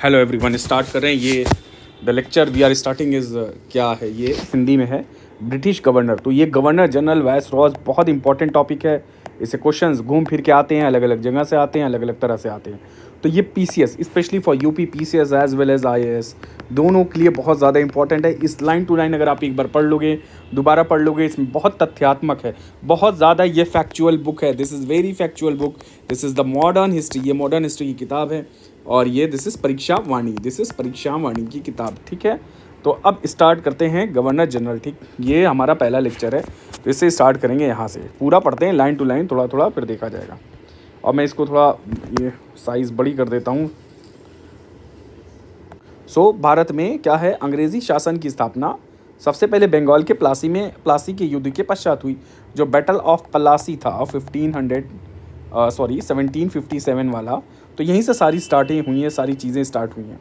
Hello everyone, start कर रहे हैं। ये the lecture we are starting is क्या है, ये हिंदी में है। ब्रिटिश गवर्नर, तो ये गवर्नर जनरल वाइस रॉज बहुत इंपॉर्टेंट टॉपिक है। इसे क्वेश्चंस घूम फिर के आते हैं, अलग अलग जगह से आते हैं, अलग अलग तरह से आते हैं। तो ये PCS specially for UP PCS as well as IAS दोनों के लिए बहुत ज़्यादा इंपॉर्टेंट है। इस लाइन टू लाइन अगर आप एक बार पढ़ लोगे, दोबारा पढ़ लोगे, इसमें बहुत तथ्यात्मक है, बहुत ज़्यादा ये फैक्चुअल बुक है। This is very factual book. This is the modern history, ये मॉडर्न हिस्ट्री की किताब है। और ये दिस इज़ परीक्षा वाणी, दिस इज़ परीक्षा वाणी की किताब। ठीक है, तो अब स्टार्ट करते हैं गवर्नर जनरल। ठीक, ये हमारा पहला लेक्चर है, तो इससे स्टार्ट करेंगे। यहाँ से पूरा पढ़ते हैं लाइन टू लाइन, थोड़ा थोड़ा, फिर देखा जाएगा। और मैं इसको थोड़ा ये साइज़ बड़ी कर देता हूँ। भारत में क्या है, अंग्रेज़ी शासन की स्थापना सबसे पहले बंगाल के प्लासी के युद्ध के पश्चात हुई। जो बैटल ऑफ प्लासी था 1757 वाला, तो यहीं से सारी स्टार्टिंग हुई है, सारी चीज़ें स्टार्ट हुई हैं।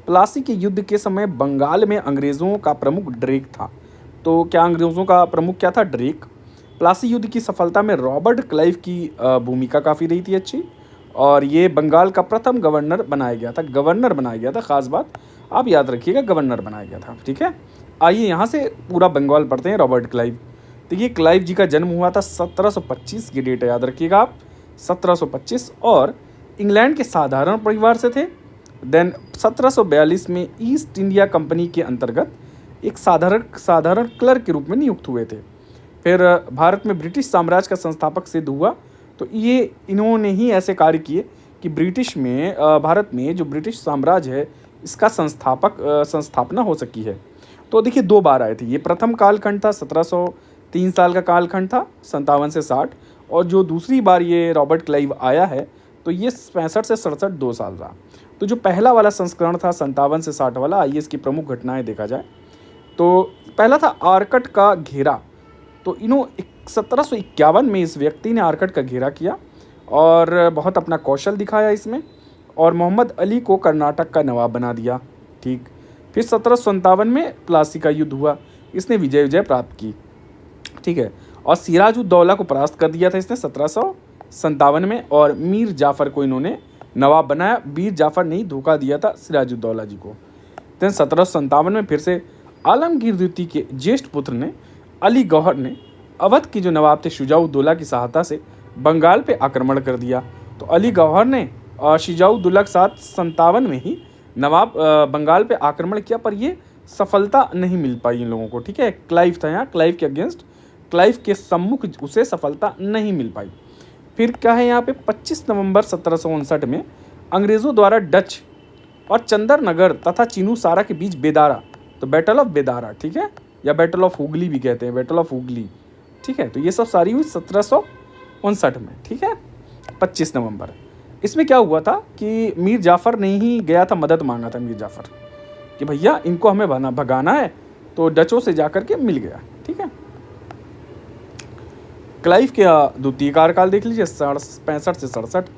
प्लासी के युद्ध के समय बंगाल में अंग्रेज़ों का प्रमुख ड्रेक था। तो क्या अंग्रेज़ों का प्रमुख क्या था? ड्रेक। प्लासी युद्ध की सफलता में रॉबर्ट क्लाइव की भूमिका काफ़ी रही थी अच्छी, और ये बंगाल का प्रथम गवर्नर बनाया गया था। ख़ास बात आप याद रखिएगा, गवर्नर बनाया गया था। ठीक है, आइए यहाँ से पूरा बंगाल पढ़ते हैं। रॉबर्ट क्लाइव, तो ये क्लाइव जी का जन्म हुआ था 1725 की डेट याद रखिएगा आप, 1725, और इंग्लैंड के साधारण परिवार से थे। देन 1742 में ईस्ट इंडिया कंपनी के अंतर्गत एक साधारण क्लर्क के रूप में नियुक्त हुए थे। फिर भारत में ब्रिटिश साम्राज्य का संस्थापक सिद्ध हुआ। तो ये इन्होंने ही ऐसे कार्य किए कि भारत में जो ब्रिटिश साम्राज्य है, इसका संस्थापना हो सकी है। तो देखिए, 2 बार आए थे। ये प्रथम कालखंड था, 1703 साल का कालखंड था, 57 से 60। और जो दूसरी बार ये रॉबर्ट क्लाइव आया है, तो ये 65 से 67 2 साल रहा। तो जो पहला वाला संस्करण था 57 से 60 वाला, आइए इसकी प्रमुख घटनाएं देखा जाए। तो पहला था आरकट का घेरा। तो 1751 में इस व्यक्ति ने आरकट का घेरा किया और बहुत अपना कौशल दिखाया इसमें, और मोहम्मद अली को कर्नाटक का नवाब बना दिया। ठीक, फिर 1757 में प्लासी का युद्ध हुआ, इसने विजय प्राप्त की। ठीक है, और सिराजुद्दौला को परास्त कर दिया था इसने 1757 में, और मीर जाफ़र को इन्होंने नवाब बनाया। मीर जाफ़र ने ही धोखा दिया था सिराजुद्दौला जी को। देन 1757 में फिर से आलमगीर द्वितीय के ज्येष्ठ पुत्र ने अली गौहर ने अवध के जो नवाब थे शुजाउद्दौला की सहायता से बंगाल पे आक्रमण कर दिया। तो अली गौहर ने शुजाउद्दौला के साथ 57 में ही नवाब बंगाल पे आक्रमण किया, पर ये सफलता नहीं मिल पाई इन लोगों को। ठीक है, क्लाइव था यहाँ, क्लाइव के अगेंस्ट, क्लाइव के सम्मुख उसे सफलता नहीं मिल पाई। फिर क्या है यहाँ पे, 25 नवंबर 1759 में अंग्रेज़ों द्वारा डच और चंदरनगर तथा चिनूसारा के बीच बेदारा, तो बैटल ऑफ बेदारा, ठीक है, या बैटल ऑफ हुगली भी कहते हैं, बैटल ऑफ हुगली। ठीक है, तो ये सब सारी हुई 1759 में। ठीक है, 25 नवंबर। इसमें क्या हुआ था कि मीर जाफ़र ने ही गया था, मदद मांगा था मीर जाफ़र कि भैया इनको हमें भगाना है, तो डचों से जाकर के मिल गया। ठीक है, क्लाइव के द्वितीय कार्यकाल देख लीजिए, 65 से 67।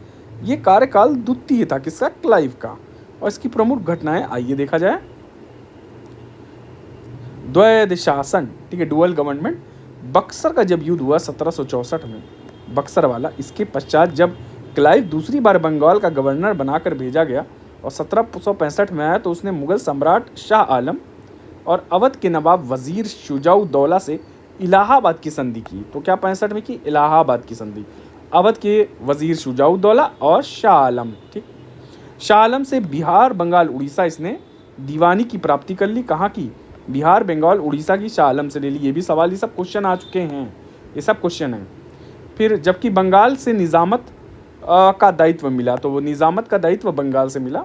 ये कार्यकाल द्वितीय था किसका? क्लाइव का। और इसकी प्रमुख घटनाएं आइए देखा जाए। द्वैध शासन, ठीक है, डुअल गवर्नमेंट। बक्सर का जब युद्ध हुआ 1764 में, बक्सर वाला, इसके पश्चात जब क्लाइव दूसरी बार बंगाल का गवर्नर बनाकर भेजा गया और 1765 में आया, तो उसने मुगल सम्राट शाह आलम और अवध के नवाब वजीर शुजाउद्दौला से इलाहाबाद की संधि की। तो क्या 65 में की? इलाहाबाद की संधि। अवध के वजीर शुजाउद्दौला और शाह आलम। ठीक, शाह आलम से बिहार, बंगाल, उड़ीसा इसने दीवानी की प्राप्ति कर ली। कहाँ की? बिहार, बंगाल, उड़ीसा की शाह आलम से ले ली। ये भी सवाल, ये सब क्वेश्चन आ चुके हैं, ये सब क्वेश्चन हैं। फिर जबकि बंगाल से निज़ामत का दायित्व मिला, तो वो निज़ामत का दायित्व बंगाल से मिला,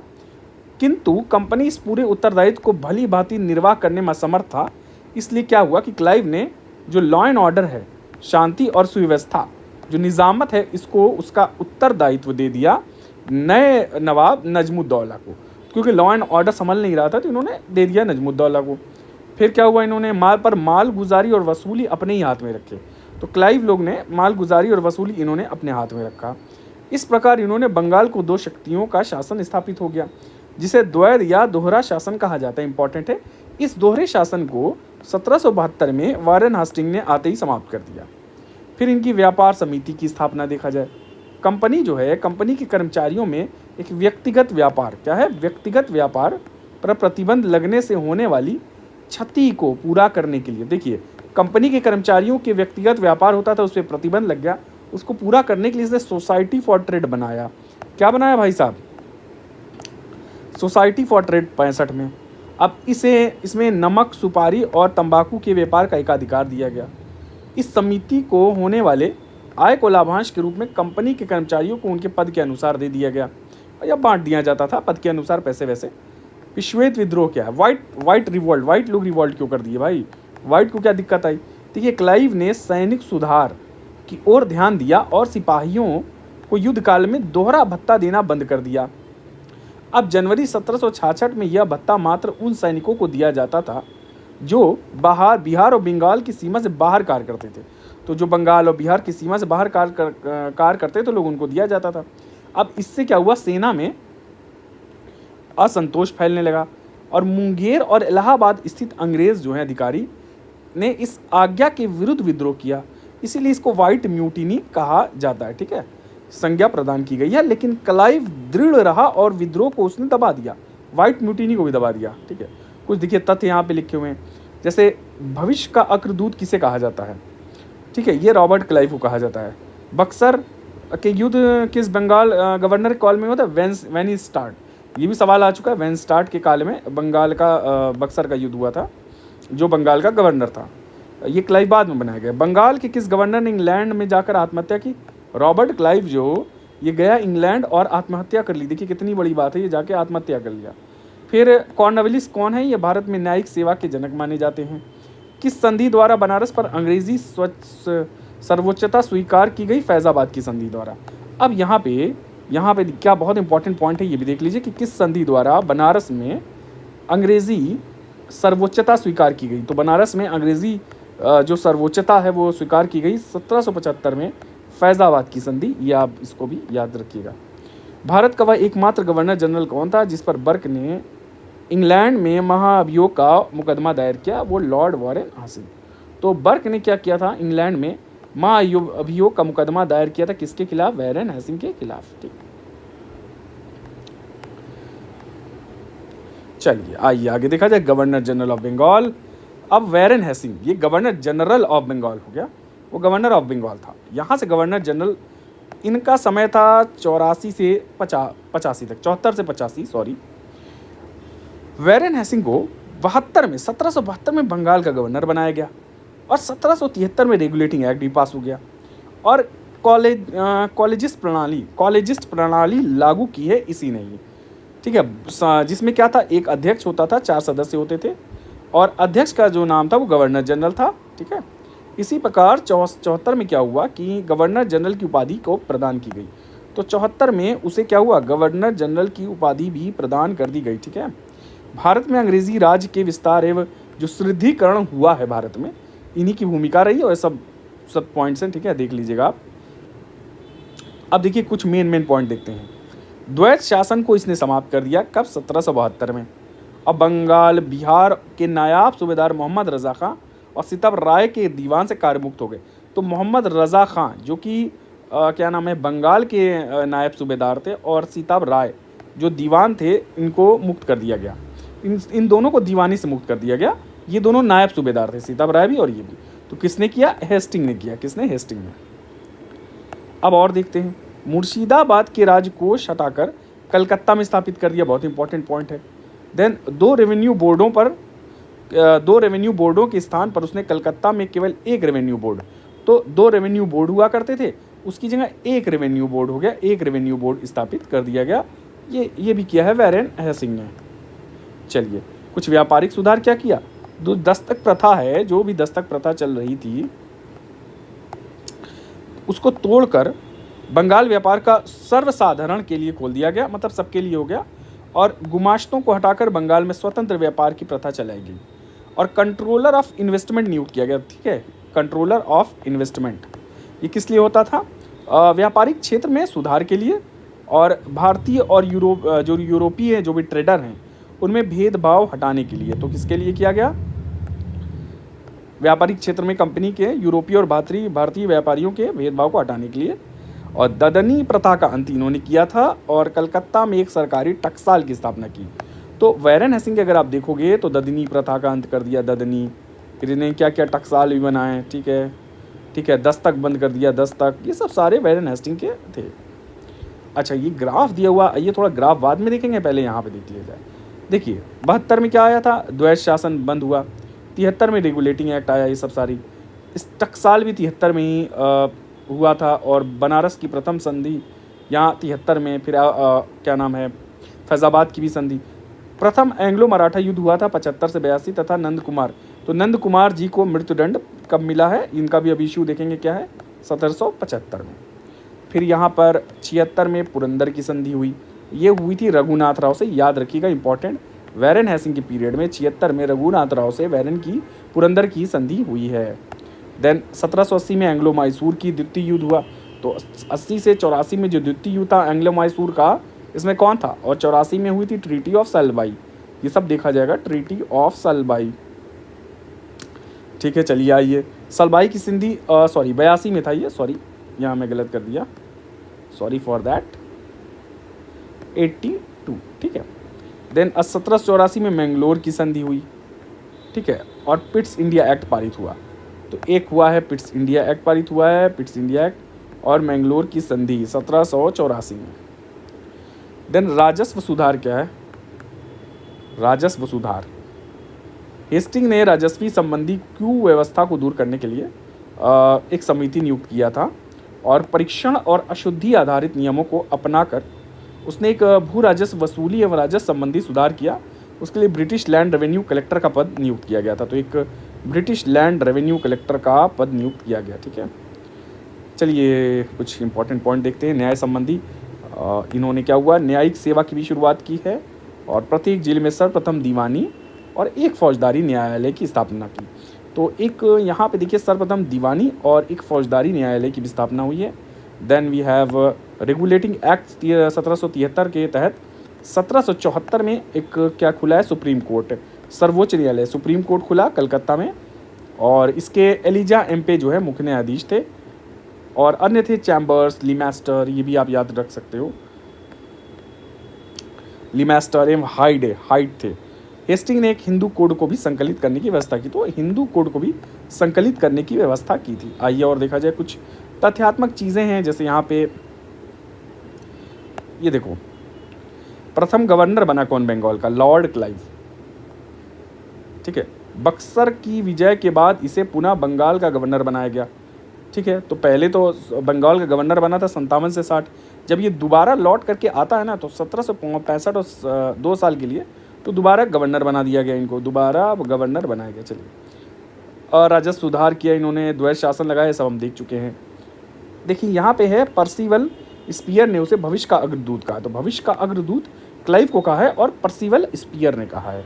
किंतु कंपनी इस पूरे उत्तरदायित्व को भली भांति निर्वाह करने में असमर्थ था। इसलिए क्या हुआ कि क्लाइव ने जो लॉ एंड ऑर्डर है, शांति और सुव्यवस्था, जो निज़ामत है, इसको उसका उत्तरदायित्व दे दिया नए नवाब नजमुद्दौला को, क्योंकि लॉ एंड ऑर्डर संभल नहीं रहा था, तो इन्होंने दे दिया नजमुद्दौला को। फिर क्या हुआ, इन्होंने माल गुजारी और वसूली अपने ही हाथ में रखे। तो क्लाइव लोग ने माल गुजारी और वसूली इन्होंने अपने हाथ में रखा। इस प्रकार इन्होंने बंगाल को 2 शक्तियों का शासन स्थापित हो गया, जिसे द्वैध या दोहरा शासन कहा जाता है। इंपॉर्टेंट है, इस दोहरे शासन को 1772 में वारेन हास्टिंग ने आते ही समाप्त कर दिया। फिर इनकी व्यापार समिति की स्थापना देखा जाए। कंपनी जो है, कंपनी के कर्मचारियों में एक व्यक्तिगत व्यापार, क्या है, व्यक्तिगत व्यापार पर प्रतिबंध लगने से होने वाली क्षति को पूरा करने के लिए। देखिए, कंपनी के कर्मचारियों के व्यक्तिगत व्यापार होता था, उस पर प्रतिबंध लग गया, उसको पूरा करने के लिए इसने सोसाइटी फॉर ट्रेड बनाया। क्या बनाया भाई साहब? सोसाइटी फॉर ट्रेड 65 में। अब इसमें नमक, सुपारी और तंबाकू के व्यापार का एकाधिकार दिया गया। इस समिति को होने वाले आय को लाभांश के रूप में कंपनी के कर्मचारियों को उनके पद के अनुसार दे दिया गया या बांट दिया जाता था पद के अनुसार पैसे वैसे। श्वेत विद्रोह क्या है? White revolt. वाइट लोग रिवॉल्ट क्यों कर दिए भाई? वाइट को क्या दिक्कत आई? देखिए, क्लाइव ने सैनिक सुधार की ओर ध्यान दिया और सिपाहियों को युद्ध काल में दोहरा भत्ता देना बंद कर दिया। अब जनवरी 1766 में यह भत्ता मात्र उन सैनिकों को दिया जाता था जो बिहार और बंगाल की सीमा से बाहर कार्य करते थे। तो जो बंगाल और बिहार की सीमा से बाहर कार्य करते थे लोग, उनको दिया जाता था। अब इससे क्या हुआ? सेना में असंतोष फैलने लगा और मुंगेर और इलाहाबाद स्थित अंग्रेज जो हैं अधिकारी ने इस आज्ञा के विरुद्ध विद्रोह किया। इसीलिए इसको व्हाइट म्यूटिनी कहा जाता है। ठीक है, संज्ञा प्रदान की गई है। लेकिन क्लाइव दृढ़ रहा और विद्रोह को उसने दबा दिया, व्हाइट म्यूटिनी को भी दबा दिया। ठीक है, कुछ देखिए तथ्य यहाँ पे लिखे हुए हैं, जैसे भविष्य का अग्रदूत किसे कहा जाता है? ठीक है, ये रॉबर्ट क्लाइव को कहा जाता है। बक्सर के युद्ध किस बंगाल गवर्नर के काल में होता है? वेनिस्टार्ट। ये भी सवाल आ चुका है। वेनिस्टार्ट के काल में बंगाल का बक्सर का युद्ध हुआ था, जो बंगाल का गवर्नर था। ये क्लाइव बाद में बनाया गया। बंगाल के किस गवर्नर ने इंग्लैंड में जाकर आत्महत्या की? रॉबर्ट क्लाइव जो ये गया इंग्लैंड और आत्महत्या कर ली। देखिए कितनी बड़ी बात है, ये जाके आत्महत्या कर लिया। फिर कॉर्नवालिस कौन है? ये भारत में न्यायिक सेवा के जनक माने जाते हैं। किस संधि द्वारा बनारस पर अंग्रेजी सर्वोच्चता स्वीकार की गई? फैजाबाद की संधि द्वारा। अब यहाँ पे क्या बहुत इंपॉर्टेंट पॉइंट है, ये भी देख लीजिए कि किस संधि द्वारा बनारस में अंग्रेजी सर्वोच्चता स्वीकार की गई। तो बनारस में अंग्रेजी जो सर्वोच्चता है वो स्वीकार की गई 1775 में, फैजाबाद की संधि। ये आप इसको भी याद रखिएगा। भारत का वह एकमात्र गवर्नर जनरल कौन था जिस पर बर्क ने इंग्लैंड में महाअभियोग का मुकदमा दायर किया? वो लॉर्ड वॉरेन हास्टिंग। तो बर्क ने क्या किया था? इंग्लैंड में महाअभियोग का मुकदमा दायर किया था, किसके खिलाफ? वॉरेन हास्टिंग के खिलाफ। ठीक, चलिए आइए आगे देखा जाए। Governor general of Bengal. अब वॉरेन हास्टिंग ये गवर्नर जनरल ऑफ बंगाल हो गया, वो गवर्नर ऑफ बंगाल था। यहाँ से गवर्नर जनरल, इनका समय था 84 से 85 तक, 74 से 85 सॉरी। वॉरेन हास्टिंग को 1772 में बंगाल का गवर्नर बनाया गया और 1773 में रेगुलेटिंग एक्ट भी पास हो गया और कॉलेजिस्ट प्रणाली लागू की है इसी ने ही। ठीक है, जिसमें क्या था? एक अध्यक्ष होता था, 4 सदस्य होते थे और अध्यक्ष का जो नाम था वो गवर्नर जनरल था। ठीक है, इसी प्रकार 74 में क्या हुआ कि गवर्नर जनरल की उपाधि को प्रदान की गई। तो 74 में उसे क्या हुआ? गवर्नर जनरल की उपाधि भी प्रदान कर दी गई। ठीक है, भारत में अंग्रेजी राज्य के विस्तार एवं जो सुदृढ़ीकरण हुआ है भारत में, इन्हीं की भूमिका रही है और सब पॉइंट्स हैं। ठीक है, देख लीजिएगा आप। अब देखिए कुछ मेन पॉइंट देखते हैं। द्वैत शासन को इसने समाप्त कर दिया कब? 1772 में। अब बंगाल बिहार के नायाब सूबेदार मोहम्मद रज़ा खां और सिताब राय के दीवान से कार्यमुक्त हो गए। तो मोहम्मद रज़ा खां जो कि क्या नाम है, बंगाल के नायब सूबेदार थे, और सिताब राय जो दीवान थे, इनको मुक्त कर दिया गया। इन दोनों को दीवानी से मुक्त कर दिया गया। ये दोनों नायब सूबेदार थे, सिताब राय भी और ये भी। तो किसने किया? हेस्टिंग ने किया। किसने? हेस्टिंग ने। अब और देखते हैं। मुर्शिदाबाद के राजकोष हटाकर कलकत्ता में स्थापित कर दिया। बहुत इंपॉर्टेंट पॉइंट है। देन दो रेवेन्यू बोर्डों के स्थान पर उसने कलकत्ता में केवल एक रेवेन्यू बोर्ड, तो 2 रेवेन्यू बोर्ड हुआ करते थे, उसकी जगह एक रेवेन्यू बोर्ड हो गया, एक रेवेन्यू बोर्ड स्थापित कर दिया गया। ये भी किया है वॉरेन हास्टिंग ने। चलिए, कुछ व्यापारिक सुधार क्या किया? जो दस्तक प्रथा है, जो भी दस्तक प्रथा चल रही थी, उसको तोड़कर बंगाल व्यापार का सर्वसाधारण के लिए खोल दिया गया, मतलब सबके लिए हो गया। और गुमाश्तों को हटाकर बंगाल में स्वतंत्र व्यापार की प्रथा चलाई गई और कंट्रोलर ऑफ इन्वेस्टमेंट नियुक्त किया गया। ठीक है, कंट्रोलर ऑफ इन्वेस्टमेंट ये किस लिए होता था? व्यापारिक क्षेत्र में सुधार के लिए और भारतीय और यूरोपीय जो भी ट्रेडर हैं उनमें भेदभाव हटाने के लिए। तो किसके लिए किया गया? व्यापारिक क्षेत्र में कंपनी के यूरोपीय और भारतीय व्यापारियों के भेदभाव को हटाने के लिए। और ददनी प्रथा का अंत इन्होंने किया था और कलकत्ता में एक सरकारी टकसाल की स्थापना की। तो वैरेन हेस्टिंग अगर आप देखोगे तो ददनी प्रथा का अंत कर दिया, ददनी, फिर इन्हें क्या क्या टकसाल भी बनाए, ठीक है, ठीक है, दस्तक बंद कर दिया, दस्तक, ये सब सारे वैरेन हेस्टिंग के थे। अच्छा, ये ग्राफ दिया हुआ, ये थोड़ा ग्राफ बाद में देखेंगे, पहले यहाँ पे देख लिया जाए। देखिए 72 में क्या आया था, द्वैत शासन बंद हुआ, 73 में रेगुलेटिंग एक्ट आया, ये सब सारी, इस टकसाल भी 73 में ही हुआ था, और बनारस की प्रथम संधि यहाँ 73 में, फिर क्या नाम है, फैज़ाबाद की भी संधि। प्रथम एंग्लो मराठा युद्ध हुआ था 75 से 82 तथा नंद कुमार, तो नंद कुमार जी को मृत्युदंड कब मिला है, इनका भी अब इशू देखेंगे क्या है, 1775 में। फिर यहाँ पर 76 में पुरंदर की संधि हुई, ये हुई थी रघुनाथ राव से, याद रखिएगा इंपॉर्टेंट, वैरेन हेस्टिंग के पीरियड में 76 में रघुनाथ राव से वैरेन की पुरंदर की संधि हुई है। देन 1780 में एंग्लो मैसूर की द्वितीय युद्ध हुआ, तो 80 से 84 में जो द्वितीय युद्ध था एंग्लो मैसूर का, इसमें कौन था, और 84 में हुई थी ट्रीटी ऑफ सलबाई, ये सब देखा जाएगा, ट्रीटी ऑफ सलबाई, ठीक है। चलिए आइए, सलबाई की संधि सॉरी 82 में था ये, सॉरी यहाँ मैं गलत कर दिया, सॉरी फॉर दैट, 82, ठीक है। देन 1784 में मैंगलोर की संधि हुई, ठीक है, और पिट्स इंडिया एक्ट पारित हुआ, तो एक हुआ है पिट्स इंडिया एक्ट पारित हुआ है, पिट्स इंडिया एक्ट और मैंगलोर की संधि 1784 में। देन राजस्व सुधार क्या है, राजस्व सुधार, हेस्टिंग ने राजस्वी संबंधी कुव्यवस्था को दूर करने के लिए एक समिति नियुक्त किया था, और परीक्षण और अशुद्धि आधारित नियमों को अपनाकर उसने एक भू राजस्व वसूली एवं राजस्व संबंधी सुधार किया। उसके लिए ब्रिटिश लैंड रेवेन्यू कलेक्टर का पद नियुक्त किया गया था, तो एक ब्रिटिश लैंड रेवेन्यू कलेक्टर का पद नियुक्त किया गया, ठीक है। चलिए कुछ इंपॉर्टेंट पॉइंट देखते हैं। न्याय संबंधी इन्होंने क्या हुआ, न्यायिक सेवा की भी शुरुआत की है, और प्रत्येक जिले में सर्वप्रथम दीवानी और एक फौजदारी न्यायालय की स्थापना की। तो एक यहाँ पे देखिए सर्वप्रथम दीवानी और एक फौजदारी न्यायालय की भी स्थापना हुई है। Then we have regulating act 1773 के तहत 1774 में एक क्या खुला है, सुप्रीम कोर्ट, सर्वोच्च न्यायालय सुप्रीम कोर्ट खुला कलकत्ता में, और इसके एलिजा एम्पे जो है मुख्य न्यायाधीश थे, और अन्य थे चैम्बर्स, लीमास्टर, ये भी आप याद रख सकते हो, लीमास्टर एवं हाइड थे। हेस्टिंग ने एक हिंदू कोड को भी संकलित करने की व्यवस्था की, तो हिंदू कोड को भी संकलित करने की व्यवस्था की थी। आइए और देखा जाए, कुछ तथ्यात्मक चीज़ें हैं, जैसे यहाँ पे ये देखो, प्रथम गवर्नर बना कौन बंगाल का, लॉर्ड क्लाइव, ठीक है। बक्सर की विजय के बाद इसे पुनः बंगाल का गवर्नर बनाया गया, ठीक है। तो पहले तो बंगाल का गवर्नर बना था 57 से 60, जब ये दोबारा लौट करके आता है ना, तो 1765 और 2 साल के लिए तो दोबारा गवर्नर बना दिया गया, इनको दोबारा गवर्नर बनाया गया। चलिए, राजस्व सुधार किया इन्होंने, द्वैत शासन लगाया, सब हम देख चुके हैं। देखिए यहाँ पे है, पर्सिवल स्पीयर ने उसे भविष्य का अग्रदूत कहा, तो भविष्य का अग्रदूत क्लाइव को कहा है, और पर्सिवल स्पीयर ने कहा है,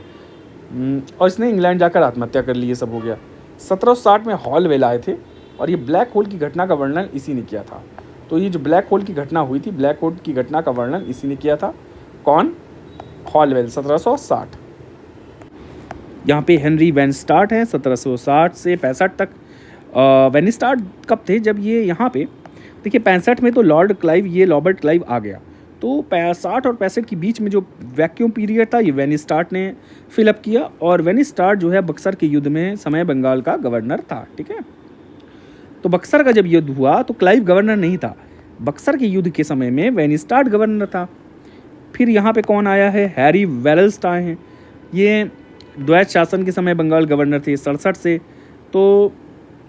और इसने इंग्लैंड जाकर आत्महत्या कर ली, ये सब हो गया। 1760 में हॉलवेल आए थे, और ये ब्लैक होल की घटना का वर्णन इसी ने किया था। तो ये जो ब्लैक होल की घटना हुई थी, ब्लैक होल की घटना का वर्णन इसी ने किया था, कौन, हॉलवेल, 1760। यहाँ पे हेनरी वेनस्टार्ट है 1760 से 65 तक। वेनस्टार्ट कब थे, जब ये यहाँ पे देखिए 65 में तो लॉर्ड क्लाइव, ये रॉबर्ट क्लाइव आ गया, तो 60 और 65 के बीच में जो वैक्यूम पीरियड था, ये वेनस्टार्ट ने फिलअप किया, और वेनस्टार्ट जो है बक्सर के युद्ध में समय बंगाल का गवर्नर था, ठीक है। तो बक्सर का जब युद्ध हुआ तो क्लाइव गवर्नर नहीं था, बक्सर के युद्ध के समय में वेनस्टार्ट गवर्नर था। फिर यहाँ पे कौन आया है, हैरी वेल्स आए हैं, ये द्वैत शासन के समय बंगाल गवर्नर थे 67 से। तो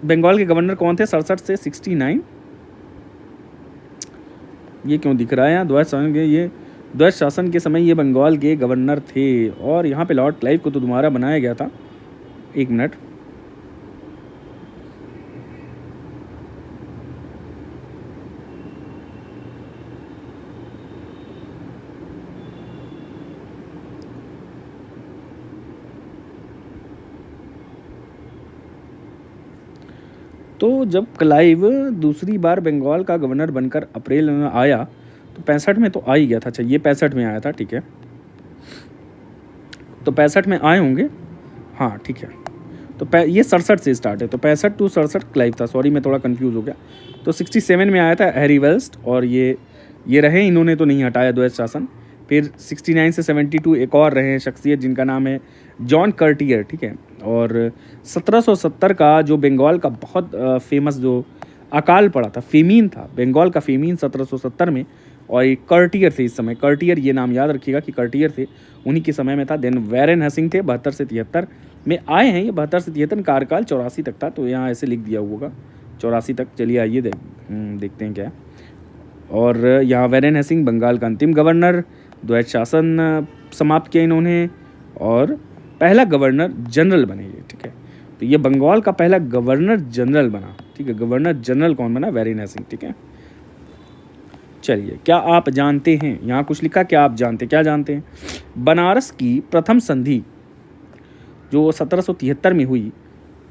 बंगाल के गवर्नर कौन थे 67 से 69, ये क्यों दिख रहा है यहाँ, द्वैत शासन के, ये द्वैत शासन के समय ये बंगाल के गवर्नर थे, और यहाँ पे लॉर्ड क्लाइव को तो दोबारा बनाया गया था। एक मिनट, तो जब क्लाइव दूसरी बार बंगाल का गवर्नर बनकर अप्रैल में आया, तो 65 में तो आ ही गया था। अच्छा, ये 65 में आया था, ठीक है, तो 65 में आए होंगे, हाँ ठीक है। तो ये 67 से स्टार्ट है, तो 65 टू 67 क्लाइव था, सॉरी मैं थोड़ा कंफ्यूज हो गया। तो 67 में आया था हैरी वेल्स, और ये रहे, इन्होंने तो नहीं हटाया द्वैत शासन। फिर 69 से 72 एक और रहे शख्सियत जिनका नाम है जॉन कर्टियर, ठीक है। और 1770 का जो बंगाल का बहुत फेमस जो अकाल पड़ा था, फेमीन था, बंगाल का फेमीन 1770 में, और एक कर्टियर थे इस समय, कर्टियर ये नाम याद रखिएगा कि कर्टियर थे, उन्हीं के समय में था। देन वैरेन हेसिंग थे 72 से 73 में आए हैं, ये 72 से 73, कार्यकाल 84 तक था, तो यहाँ ऐसे लिख दिया होगा 84 तक। चलिए आइए देखते हैं क्या है। और यहाँ वैरेन हेसिंग बंगाल का अंतिम गवर्नर, द्वैत शासन समाप्त किया इन्होंने, और पहला गवर्नर जनरल बने ये, ठीक है। तो ये बंगाल का पहला गवर्नर जनरल बना, ठीक है। गवर्नर जनरल कौन बना? वैरेन हेसिंग, ठीक है। चलिए, क्या आप जानते हैं, यहाँ कुछ लिखा, क्या आप जानते, क्या जानते हैं? बनारस की प्रथम संधि जो 1773 में हुई,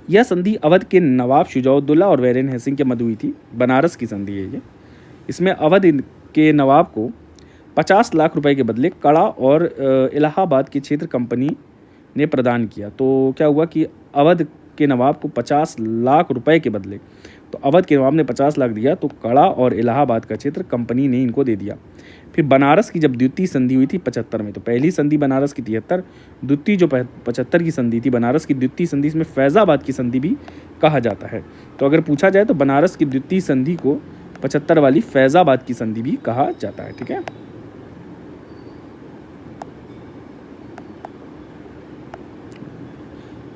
यह संधि अवध के नवाब शुजाउद्दौला और वैरेन हेसिंग के मध्य हुई थी। बनारस की संधि है ये। इसमें अवध के नवाब को 50 लाख रुपए के बदले कड़ा और इलाहाबाद के क्षेत्र कंपनी ने प्रदान किया। तो क्या हुआ कि अवध के नवाब को 50 लाख रुपए के बदले, तो अवध के नवाब ने 50 लाख दिया, तो कड़ा और इलाहाबाद का क्षेत्र कंपनी ने इनको दे दिया। फिर बनारस की जब द्वितीय संधि हुई थी 75 में, तो पहली संधि बनारस की 73, द्वितीय जो 75 की संधि थी बनारस की द्वितीय संधि, इसमें फैज़ाबाद की संधि भी कहा जाता है। तो अगर पूछा जाए तो बनारस की द्वितीय संधि को 75 वाली फैज़ाबाद की संधि भी कहा जाता है, ठीक है।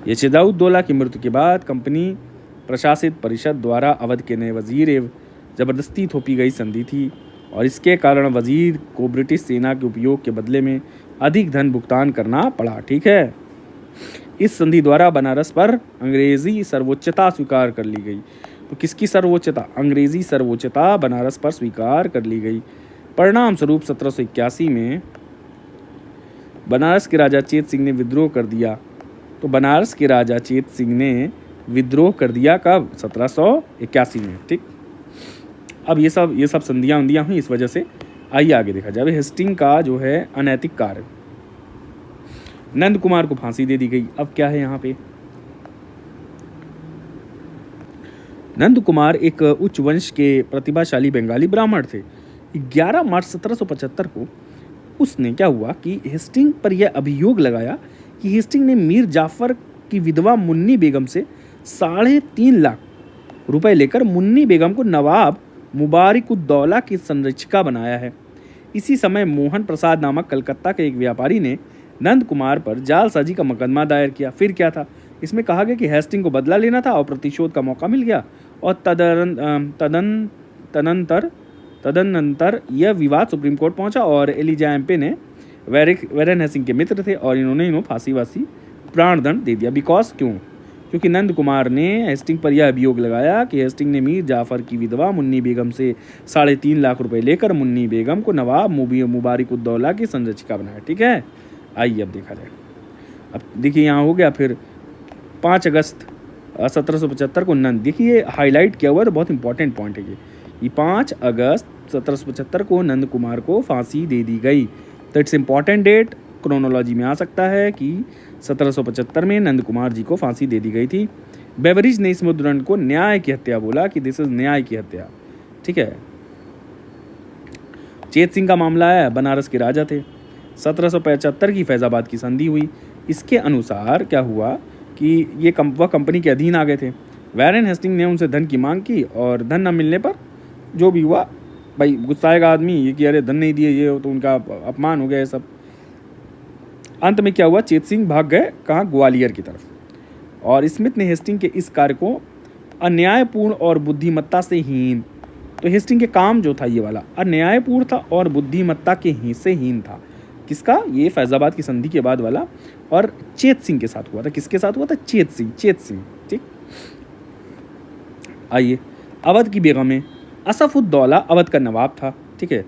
ये सिराजुद्दौला की मृत्यु के बाद कंपनी प्रशासित परिषद द्वारा अवध के नए वजीर एवं जबरदस्ती थोपी गई संधि थी, और इसके कारण वजीर को ब्रिटिश सेना के उपयोग के बदले में अधिक धन भुगतान करना पड़ा, ठीक है। इस संधि द्वारा बनारस पर अंग्रेजी सर्वोच्चता स्वीकार कर ली गई। तो किसकी सर्वोच्चता? अंग्रेजी सर्वोच्चता बनारस पर स्वीकार कर ली गई। परिणाम स्वरूप 1781 में बनारस के राजा चेत सिंह ने विद्रोह कर दिया। तो बनारस के राजा चेत सिंह ने विद्रोह कर दिया कब? 1781 में, ठीक। अब ये सब संधियाँ उंधियाँ हुई इस वजह से। आइए आगे देखा जाए। हेस्टिंग का जो है अनैतिक कार्य, नंद कुमार को फांसी दे दी गई। अब क्या है यहाँ पे? नंद कुमार एक उच्च वंश के प्रतिभाशाली बंगाली ब्राह्मण थे। 11 मार्च 1775 को उसने क्या हुआ कि हेस्टिंग पर यह अभियोग लगाया कि हेस्टिंग ने मीर जाफर की विधवा मुन्नी बेगम से 3.5 लाख रुपए लेकर मुन्नी बेगम को नवाब मुबारिकुद्दौला की संरक्षिका बनाया है। इसी समय मोहन प्रसाद नामक कलकत्ता के एक व्यापारी ने नंद कुमार पर जालसाजी का मुकदमा दायर किया। फिर क्या था? इसमें कहा गया कि हेस्टिंग को बदला लेना था और प्रतिशोध का मौका मिल गया, और तदनंतर यह विवाद सुप्रीम कोर्ट पहुंचा, और एलिजा एम्पे ने वैरेन हेस्टिंग के मित्र थे, और इन्होंने फांसी वासी प्राणदंड दे दिया। बिकॉज क्यों? क्योंकि नंद कुमार ने हेस्टिंग पर यह अभियोग लगाया कि हेस्टिंग ने मीर जाफर की विधवा मुन्नी बेगम से 3.5 लाख रुपए लेकर मुन्नी बेगम को नवाब मुबारिकुद्दौला की संरक्षिका बनाया, ठीक है। आइए अब देखा जाए। अब देखिए यहाँ हो गया। फिर 5 अगस्त 1775 को नंद, देखिए ये हाईलाइट किया हुआ है, तो बहुत इंपॉर्टेंट पॉइंट है ये 5 अगस्त 1775 को नंद कुमार को फांसी दे दी गई। तो इट्स इंपॉर्टेंट डेट, क्रोनोलॉजी में आ सकता है कि 1775 में नंद कुमार जी को फांसी दे दी गई थी। बेवरिज ने इस मुद्रण को न्याय की हत्या बोला कि दिस इज न्याय की हत्या, ठीक है। चेत सिंह का मामला है, बनारस के राजा थे। 1775 की फैज़ाबाद की संधि हुई। इसके अनुसार क्या हुआ कि ये वह कंपनी के अधीन आ गए थे। वैरेन हेस्टिंग ने उनसे धन की मांग की, और धन न मिलने पर जो भी हुआ, भाई गुस्साएगा आदमी ये कि अरे धन नहीं दिए, ये तो उनका अपमान हो गया ये सब। अंत में क्या हुआ? चेत सिंह भाग गए कहाँ? ग्वालियर की तरफ। और स्मिथ ने हेस्टिंग के इस कार्य को अन्यायपूर्ण और बुद्धिमत्ता से हीन, तो हेस्टिंग के काम जो था ये वाला अन्यायपूर्ण था और बुद्धिमत्ता के से हीन था। किसका? ये फैज़ाबाद की संधि के बाद वाला, और चेत सिंह के साथ हुआ था। किसके साथ हुआ था? चेत सिंह, ठीक। आइए, अवध की बेगम में असफुद्दौला अवध का नवाब था, ठीक है।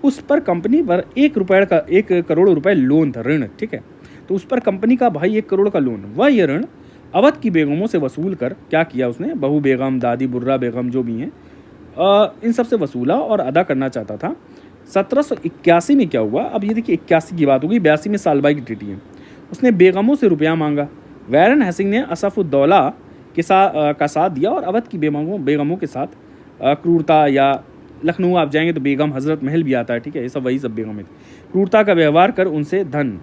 उस पर कंपनी पर 1 करोड़ रुपए लोन था, ऋण, ठीक है। तो उस पर कंपनी का भाई 1 करोड़ का लोन, वह ये ऋण अवध की बेगमों से वसूल कर क्या किया उसने? बहू बेगम, दादी बुर्रा बेगम जो भी हैं, इन सब से वसूला और अदा करना चाहता था। 1781 में क्या हुआ? अब ये देखिए 81 की बात होगी, 82 में सालबाई की ट्रीटी है। उसने बेगमों से रुपया मांगा, वैरन हेस्टिंग ने असफुद्दौला का साथ दिया और अवध की बेगमों के साथ क्रूरता, या लखनऊ आप जाएंगे तो बेगम हजरत महल भी आता है, ठीक है, ये सब वही सब बेगमें थी, क्रूरता का व्यवहार कर उनसे धन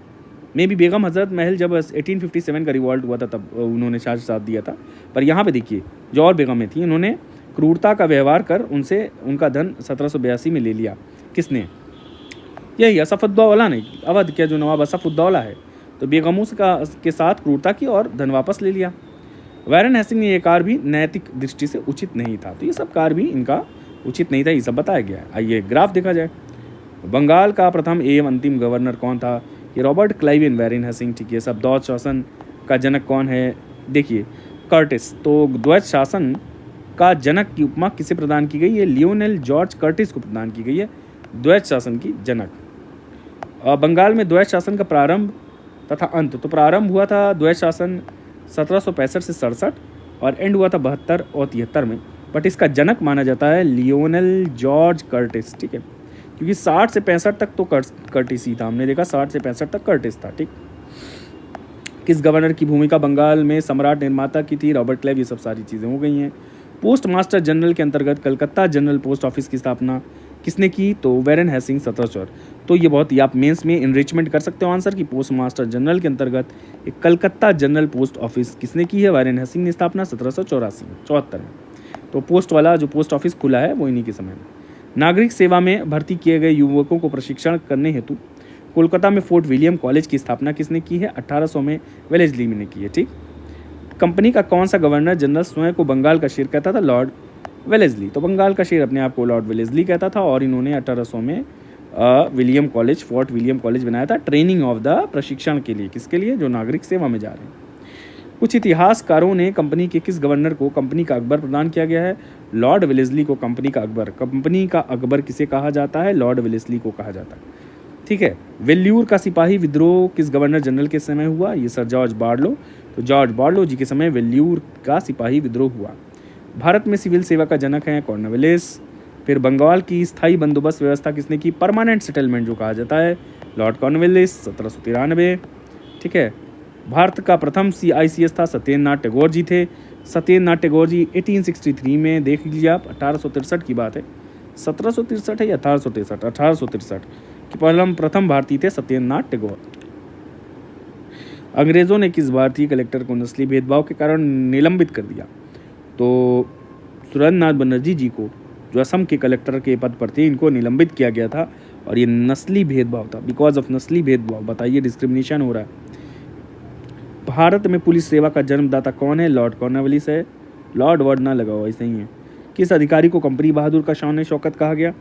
में भी बेगम हजरत महल जब 1857 का रिवॉल्ट हुआ था तब उन्होंने साथ दिया था। पर यहाँ पे देखिए जो और बेगमें थी, उन्होंने क्रूरता का व्यवहार कर उनसे उनका धन 1782 में ले लिया। किसने? यही असफुद्दौला ने, अवध के जो नवाब असफुद्दौला है, तो बेगमों के साथ क्रूरता की और धन वापस ले लिया। वैरन हेस्टिंग ने यह कार्य भी नैतिक दृष्टि से उचित नहीं था। तो ये सब कार्य भी इनका उचित नहीं था, ये सब बताया गया है। आइए ग्राफ देखा जाए। बंगाल का प्रथम एवं अंतिम गवर्नर कौन था? ये रॉबर्ट क्लाइव वैरन हेस्टिंग, ठीक है। सब द्वैत शासन का जनक कौन है? देखिए कर्टिस। तो द्वैत शासन का जनक की उपमा किसे प्रदान की गई है? लियोनेल जॉर्ज कर्टिस को प्रदान की गई है द्वैत शासन की जनक। बंगाल में द्वैत शासन का प्रारंभ तथा अंत, तो प्रारंभ हुआ था द्वैत शासन 1765 से 67 और एंड हुआ था 72 और 73 में। बट इसका जनक माना जाता है लियोनेल जॉर्ज कर्टिस, ठीक है, क्योंकि 60 से 65 तक तो कर्टिस ही था, हमने देखा 60 से 65 तक कर्टिस था, ठीक। किस गवर्नर की भूमिका बंगाल में सम्राट निर्माता की थी? Robert Clive. ये सब सारी चीज़ें हो गई हैं। पोस्ट मास्टर जनरल के अंतर्गत कलकत्ता जनरल पोस्ट ऑफिस की स्थापना किसने की? तो वैरन हेस्टिंग 1704। तो ये बहुत ही आप मेंस में इनरिचमेंट कर सकते हो आंसर की। पोस्ट मास्टर जनरल के अंतर्गत एक कलकत्ता जनरल पोस्ट ऑफिस किसने की है? वैरन हेस्टिंग ने स्थापना 1774 में। तो पोस्ट वाला जो पोस्ट ऑफिस खुला है वो इन्हीं के समय में। नागरिक सेवा में भर्ती किए गए युवकों को प्रशिक्षण करने हेतु कोलकाता में फोर्ट विलियम कॉलेज की स्थापना किसने की है? 1800 में वेलेस्ली ने की है, ठीक। कंपनी का कौन सा गवर्नर जनरल स्वयं को बंगाल का शेर कहता था? Lord Wellesley. तो बंगाल का शेर अपने आप को लॉर्ड वेलेस्ली कहता था और इन्होंने 1800 में William college, fort William college बनाया था ट्रेनिंग ऑफ द, प्रशिक्षण के लिए। किसके लिए? जो नागरिक सेवा में जा रहे हैं। कुछ इतिहासकारों ने कंपनी के किस गवर्नर को कंपनी का अकबर प्रदान किया गया है? लॉर्ड वेलेस्ली को कंपनी का अकबर। कंपनी का अकबर किसे कहा जाता है? लॉर्ड वेलेस्ली को कहा जाता है, ठीक है। वेल्यूर का सिपाही विद्रोह किस गवर्नर जनरल के समय हुआ? ये सर जॉर्ज बार्लो। तो जॉर्ज बार्लो जी के समय वेल्यूर का सिपाही विद्रोह हुआ। भारत में सिविल सेवा का जनक है कॉर्नवालिस। फिर बंगाल की स्थायी बंदोबस्त व्यवस्था किसने की? परमानेंट सेटलमेंट जो कहा जाता है, लॉर्ड कॉर्नवालिस 1793, ठीक है। भारत का प्रथम CICS था सत्येंद्रनाथ टैगोर जी थे। सत्येंद्रनाथ टैगोर जी 1863 में, देख लीजिए आप, 1863 की बात है, 1763 है या 1863? 1863 कि प्रथम भारतीय थे सत्येंद्रनाथ टैगोर। अंग्रेजों ने किस भारतीय कलेक्टर को नस्ली भेदभाव के कारण निलंबित कर दिया? तो सुरेंद्रनाथ बनर्जी जी को, जो असम के कलेक्टर के पद पर थे, इनको निलंबित किया गया था और ये नस्ली भेदभाव था, बिकॉज ऑफ नस्ली भेदभाव। बताइए डिस्क्रिमिनेशन हो रहा है। भारत में पुलिस सेवा का जन्मदाता कौन है? लॉर्ड कॉर्नवालिस है। लॉर्ड वर्ड ना लगाओ, ऐसे ही है। किस अधिकारी को कंपनी बहादुर का शान शौकत कहा गया?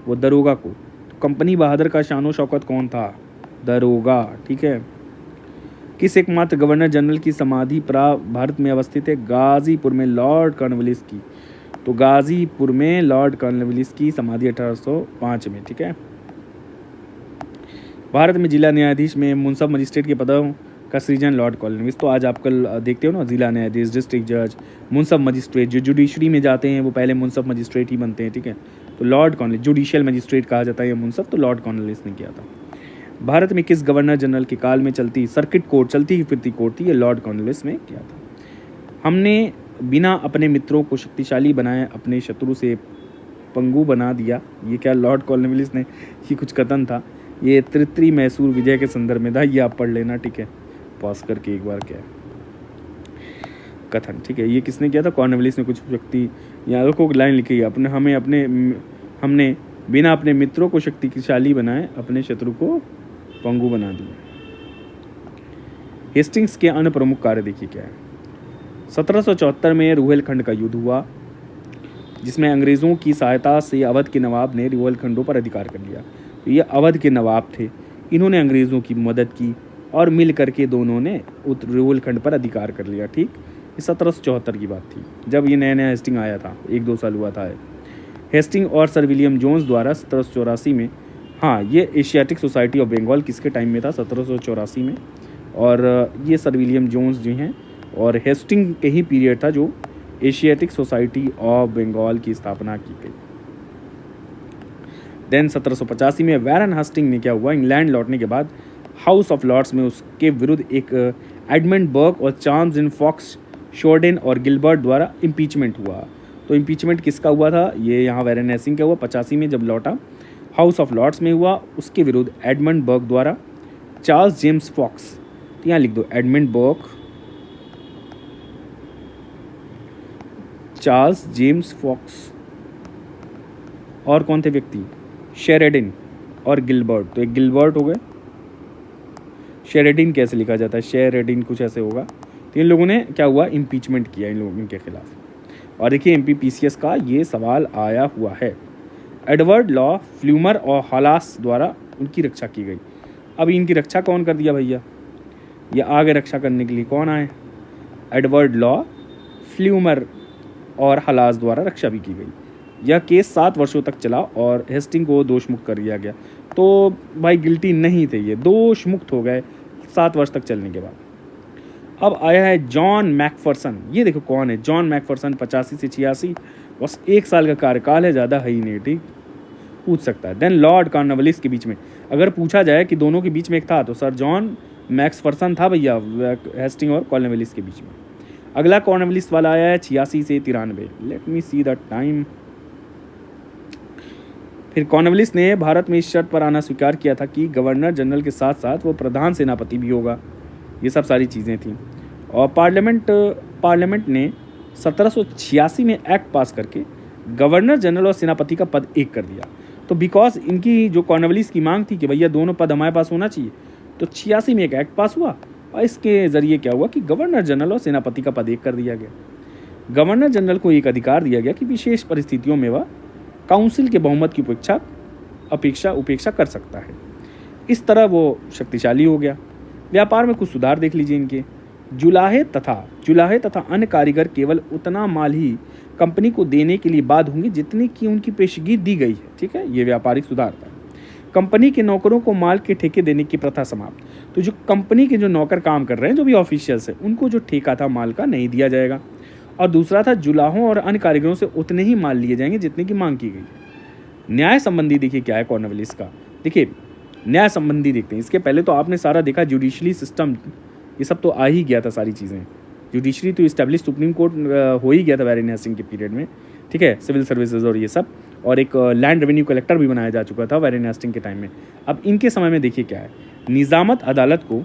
वो दरोगा को। तो कंपनी बहादुर का शान शौकत कौन था? दरोगा, ठीक है। किस एकमात्र गवर्नर जनरल की समाधि भारत में अवस्थित है? गाजीपुर में लॉर्ड कॉर्नवालिस की। तो गाजीपुर में लॉर्ड कॉर्नवालिस की समाधि 1805 में, ठीक है। भारत में जिला न्यायाधीश में मुंसब मजिस्ट्रेट के पदों का सृजन लॉर्ड कॉर्नवालिस। तो आज आप कल देखते हो ना, जिला न्यायाधीश, डिस्ट्रिक्ट जज, मुंसब मजिस्ट्रेट, जो जुडिशरी में जाते हैं वो पहले मुंसब मजिस्ट्रेट ही बनते हैं, ठीक है। तो लॉर्ड कॉर्नवालिस, जुडिशियल मजिस्ट्रेट कहा जाता है ये मुंसब, तो लॉर्ड कॉर्नवालिस ने किया था। भारत में किस गवर्नर जनरल के काल में चलती सर्किट कोर्ट, चलती ही फिरती कोर्ट थी? ये लॉर्ड कॉर्नवालिस ने किया था। हमने बिना अपने मित्रों को शक्तिशाली बनाए अपने शत्रु से पंगु बना दिया, ये क्या लॉर्ड कॉर्नवालिस ने? ये कुछ कथन था, ये तृतीय मैसूर विजय के संदर्भ में था, ये आप पढ़ लेना, ठीक है, पॉज करके एक बार। क्या है कथन, ठीक है, ये किसने किया था? कॉर्नवालिस ने। कुछ शक्ति, यहाँ देखो लाइन लिखी है, हमने बिना अपने मित्रों को शक्तिशाली बनाए अपने शत्रु को पंगु बना दिया। हेस्टिंग्स के अन्य प्रमुख कार्य देखिए क्या है। 1774 में रुहेलखंड का युद्ध हुआ, जिसमें अंग्रेज़ों की सहायता से अवध के नवाब ने रुहेलखंडों पर अधिकार कर लिया। तो ये अवध के नवाब थे, इन्होंने अंग्रेज़ों की मदद की और मिल करके दोनों ने रुहेलखंड पर अधिकार कर लिया, ठीक। ये 1774 की बात थी, जब ये नया नया हेस्टिंग आया था, 1-2 साल हुआ था। हेस्टिंग और सर विलियम जोन्स द्वारा 1784 में, हाँ, ये एशियाटिक सोसाइटी ऑफ बंगाल किसके टाइम में था? 1784 में। और ये सर विलियम जोन्स जो हैं, और हेस्टिंग के ही पीरियड था जो एशियाटिक सोसाइटी ऑफ बंगाल की स्थापना की गई। देन 1785 में वैरन हेस्टिंग ने क्या हुआ? इंग्लैंड लौटने के बाद हाउस ऑफ लॉर्ड्स में उसके विरुद्ध एक एडमंड बर्ग और चार्ल्स इन फॉक्स शोर्डेन और गिलबर्ट द्वारा इम्पीचमेंट हुआ। तो इम्पीचमेंट किसका हुआ था? ये यहाँ वैरेन हेसिंग का हुआ 85 में जब लौटा, हाउस ऑफ लॉर्ड्स में हुआ, उसके विरुद्ध एडमंड बर्ग द्वारा चार्ल्स जेम्स फॉक्स, तो यहाँ लिख दो एडमंड बर्ग, चार्ल्स जेम्स फॉक्स, और कौन थे व्यक्ति? शेरेडिन और गिलबर्ट। तो एक गिलबर्ट हो गए, शेरेडिन कैसे लिखा जाता है? शेरेडिन कुछ ऐसे होगा। तो इन लोगों ने क्या हुआ? इम्पीचमेंट किया इन लोगों के खिलाफ। और देखिए MPPCS का ये सवाल आया हुआ है। एडवर्ड लॉ फ्लूमर और हॉलास द्वारा उनकी रक्षा की गई। अब इनकी रक्षा कौन कर दिया भैया? ये आगे रक्षा करने के लिए कौन आए? एडवर्ड लॉ, फ्लूमर और हलास द्वारा रक्षा भी की गई। यह केस 7 वर्षों तक चला और हेस्टिंग को दोष मुक्त कर दिया गया। तो भाई गिल्टी नहीं थे, ये दोष मुक्त हो गए 7 वर्ष तक चलने के बाद। अब आया है जॉन मैकफरसन। ये देखो कौन है जॉन मैकफरसन, 85 से 86, बस 1 साल का कार्यकाल है, ज़्यादा है ही नहीं, ठीक, पूछ सकता है। देन लॉर्ड कॉर्नवालिस के बीच में, अगर पूछा जाए कि दोनों के बीच में एक था तो सर जॉन मैक्सफरसन था भैया, हेस्टिंग और कॉर्नवालिस के बीच में। अगला कॉर्नवालिस वाला आया है 86 से 93। Let me see the time. फिर कॉर्नवालिस ने भारत में इस शर्त पर आना स्वीकार किया था कि गवर्नर जनरल के साथ साथ वो प्रधान सेनापति भी होगा। ये सब सारी चीज़ें थीं। और पार्लियामेंट ने 1786 में एक्ट पास करके गवर्नर जनरल और सेनापति का पद एक कर दिया। तो बिकॉज इनकी जो कॉर्नवालिस की मांग थी कि भैया दोनों पद हमारे पास होना चाहिए, तो 86 में एक एक्ट पास हुआ और इसके ज़रिए क्या हुआ कि गवर्नर जनरल और सेनापति का पद एक कर दिया गया। गवर्नर जनरल को एक अधिकार दिया गया कि विशेष परिस्थितियों में वह काउंसिल के बहुमत की उपेक्षा कर सकता है। इस तरह वो शक्तिशाली हो गया। व्यापार में कुछ सुधार देख लीजिए इनके। जुलाहे तथा अन्य कारीगर केवल उतना माल ही कंपनी को देने के लिए बाध्य होंगे जितनी की उनकी पेशगी दी गई है। ठीक है, ये व्यापारिक सुधार था। कंपनी के नौकरों को माल के ठेके देने की प्रथा समाप्त। तो जो कंपनी के जो नौकर काम कर रहे हैं, जो भी ऑफिशियल्स हैं, उनको जो ठेका था माल का नहीं दिया जाएगा। और दूसरा था जुलाहों और अन्य कारीगरों से उतने ही माल लिए जाएंगे जितने की मांग की गई। न्याय संबंधी देखिए क्या है कॉर्नवालिस का। देखिए न्याय संबंधी देखते हैं। इसके पहले तो आपने सारा देखा जुडिशरी सिस्टम, ये सब तो आ ही गया था सारी चीज़ें। जुडिशरी तो इस्टेब्लिश सुप्रीम कोर्ट हो ही गया था वैरेन हेस्टिंग के पीरियड में। ठीक है, सिविल सर्विसेज और ये सब, और एक लैंड रेवेन्यू कलेक्टर भी बनाया जा चुका था वैरेन हेस्टिंग के टाइम में। अब इनके समय में देखिए क्या है, निजामत अदालत को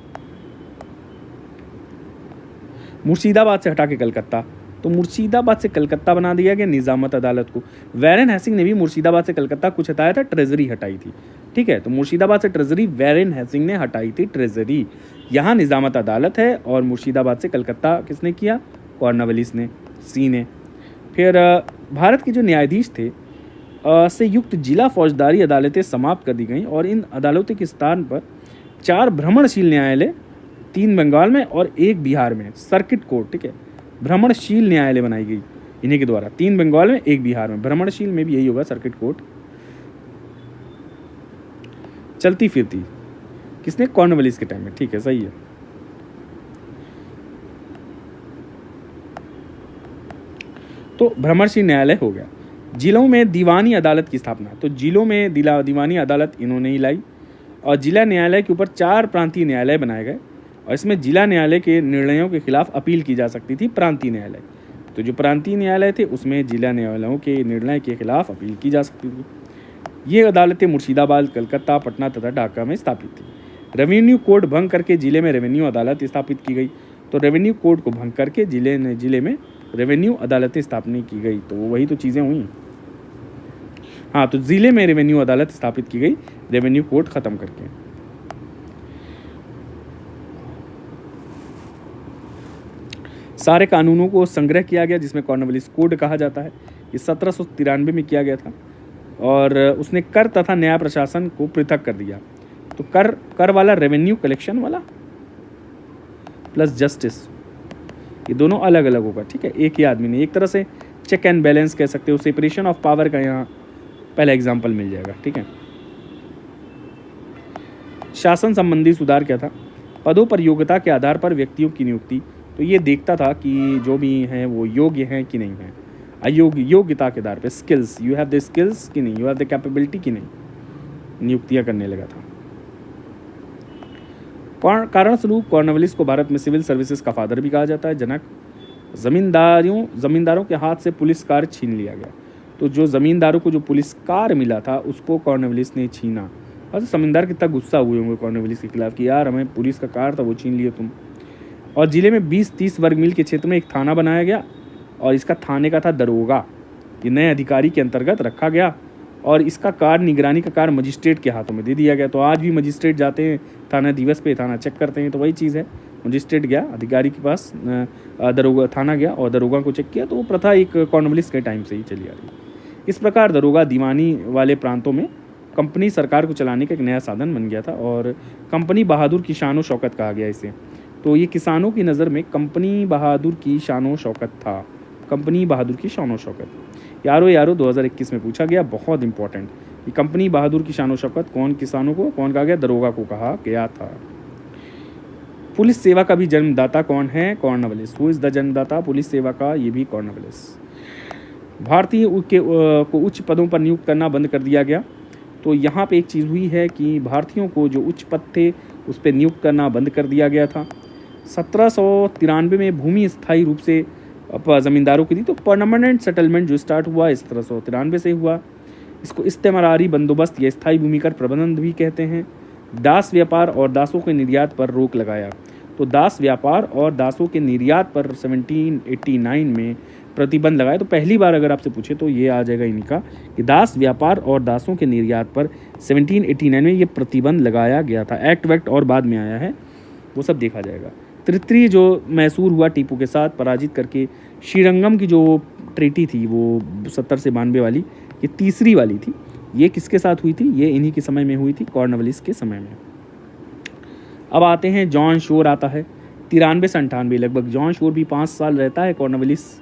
मुर्शिदाबाद से हटा के कलकत्ता, तो मुर्शिदाबाद से कलकत्ता बना दिया गया निजामत अदालत को। वैरेन हेस्टिंग ने भी मुर्शिदाबाद से कलकत्ता कुछ हटाया था, ट्रेजरी हटाई थी। ठीक है, तो मुर्शिदाबाद से ट्रेजरी वैरेन हेस्टिंग ने हटाई थी, ट्रेजरी। यहाँ निजामत अदालत है और मुर्शिदाबाद से कलकत्ता किसने किया? कॉर्नवालिस ने, सी ने। फिर भारत के जो न्यायाधीश थे से युक्त जिला फौजदारी अदालतें समाप्त कर दी गईं और इन अदालतों के स्थान पर 4 भ्रमणशील न्यायालय, 3 बंगाल में और 1 बिहार में, सर्किट कोर्ट, ठीक है, भ्रमणशील न्यायालय बनाई गई इन्हीं के द्वारा, 3 बंगाल में 1 बिहार में। भ्रमणशील में भी यही होगा, सर्किट कोर्ट। चलती फिरती किसने? कॉर्नवालिस के टाइम में। ठीक है, सही है। तो भ्रमणशील न्यायालय हो गया। जिलों में दीवानी अदालत की स्थापना, तो जिलों में दीवानी अदालत इन्होंने ही लाई। और जिला न्यायालय के ऊपर 4 प्रांतीय न्यायालय बनाए गए और इसमें जिला न्यायालय के निर्णयों के खिलाफ अपील की जा सकती थी प्रांतीय न्यायालय। तो जो प्रांतीय न्यायालय थे उसमें जिला न्यायालयों के निर्णय के खिलाफ अपील की जा सकती थी। ये अदालतें मुर्शिदाबाद, कलकत्ता, पटना तथा ढाका में स्थापित थी। रेवेन्यू कोड भंग करके जिले में रेवेन्यू अदालत स्थापित की गई। तो रेवेन्यू कोड को भंग करके जिले में रेवेन्यू अदालतें स्थापित की गई। तो वही तो चीज़ें हुई। हाँ, तो जिले में रेवेन्यू अदालत स्थापित की गई, रेवेन्यू कोड खत्म करके। सारे कानूनों को संग्रह किया गया जिसमें कॉर्नवालिस कोड कहा जाता है। ये 1793 में किया गया था और उसने कर तथा न्याय प्रशासन को पृथक कर दिया। तो कर वाला रेवेन्यू कलेक्शन वाला प्लस जस्टिस, ये दोनों अलग अलग होगा। ठीक है, एक ही आदमी ने, एक तरह से चेक एंड बैलेंस कह सकते हो, सेपरेशन ऑफ पावर का यहाँ पहला एग्जाम्पल मिल जाएगा। ठीक है, शासन संबंधी सुधार क्या था? पदों पर योग्यता के आधार पर व्यक्तियों की नियुक्ति। तो ये देखता था कि जो भी हैं वो योग्य हैं कि नहीं हैं। योग्यता के आधार पर, skills, you have the skills कि नहीं, यू हैव द कैपेबिलिटी कि नहीं, नियुक्तियाँ करने लगा था। कारण स्वरूप कॉर्नवालिस को भारत में सिविल सर्विसेज का फादर भी कहा जाता है, जनक। जमींदारों के हाथ से पुलिस कार छीन लिया गया। तो जो ज़मींदारों को जो पुलिस कार मिला था उसको कॉर्नवालिस ने छीना। और ज़मींदार कितना गुस्सा हुए होंगे कॉर्नवालिस के खिलाफ कि यार हमें पुलिस का कार था वो छीन लिए तुम। और ज़िले में 20-30 वर्ग मील के क्षेत्र में एक थाना बनाया गया और इसका थाने का था दरोगा। ये नए अधिकारी के अंतर्गत रखा गया और इसका कार्य निगरानी का कार्य मजिस्ट्रेट के हाथों में दे दिया गया। तो आज भी मजिस्ट्रेट जाते हैं थाना दिवस पे, थाना चेक करते हैं, तो वही चीज़ है। मजिस्ट्रेट गया अधिकारी के पास, दरोगा थाना गया और दरोगा को चेक किया। तो वो प्रथा एक कॉर्नवालिस के टाइम से ही चली आ रही है। इस प्रकार दरोगा दीवानी वाले प्रांतों में कंपनी सरकार को चलाने का एक नया साधन बन गया था और कंपनी बहादुर की शान व शौकत कहा गया इसे। तो ये किसानों की नज़र में कंपनी बहादुर की शान व शौकत था, कंपनी बहादुर की शान व शौकत। यारो 2021 में पूछा गया, बहुत इंपॉर्टेंट। ये कंपनी बहादुर की शान व शौकत कौन किसानों को कौन कहा गया? दरोगा को कहा गया था। पुलिस सेवा का भी जन्मदाता कौन है? कॉर्नवालिस। हु इज़ द जन्मदाता पुलिस सेवा का? ये भी कॉर्नवालिस। भारतीय को उच्च पदों पर नियुक्त करना बंद कर दिया गया। तो यहाँ पे एक चीज़ हुई है कि भारतीयों को जो उच्च पद थे उस पर नियुक्त करना बंद कर दिया गया था। 1793 में भूमि स्थायी रूप से ज़मींदारों की थी। तो परमानेंट सेटलमेंट जो स्टार्ट हुआ 1793 से हुआ। इसको इस्तेमारी बंदोबस्त या स्थायी भूमि कर प्रबंधन भी कहते हैं। दास व्यापार और दासों के निर्यात पर रोक लगाया। तो दास व्यापार और दासों के निर्यात पर 1789 में प्रतिबंध लगाया। तो पहली बार अगर आपसे पूछे तो ये आ जाएगा इन्हीं का कि दास व्यापार और दासों के निर्यात पर 1789 में ये प्रतिबंध लगाया गया था। एक्ट वैक्ट और बाद में आया है, वो सब देखा जाएगा। तृतीय जो मैसूर हुआ टीपू के साथ पराजित करके, श्रीरंगम की जो ट्रीटी थी वो 70 से 92 वाली, ये तीसरी वाली थी। ये किसके साथ हुई थी? ये इन्हीं के समय में हुई थी, कॉर्नवालिस के समय में। अब आते हैं जॉन शोर आता है 93 से 98 लगभग। जॉन शोर भी 5 साल रहता है कॉर्नवालिस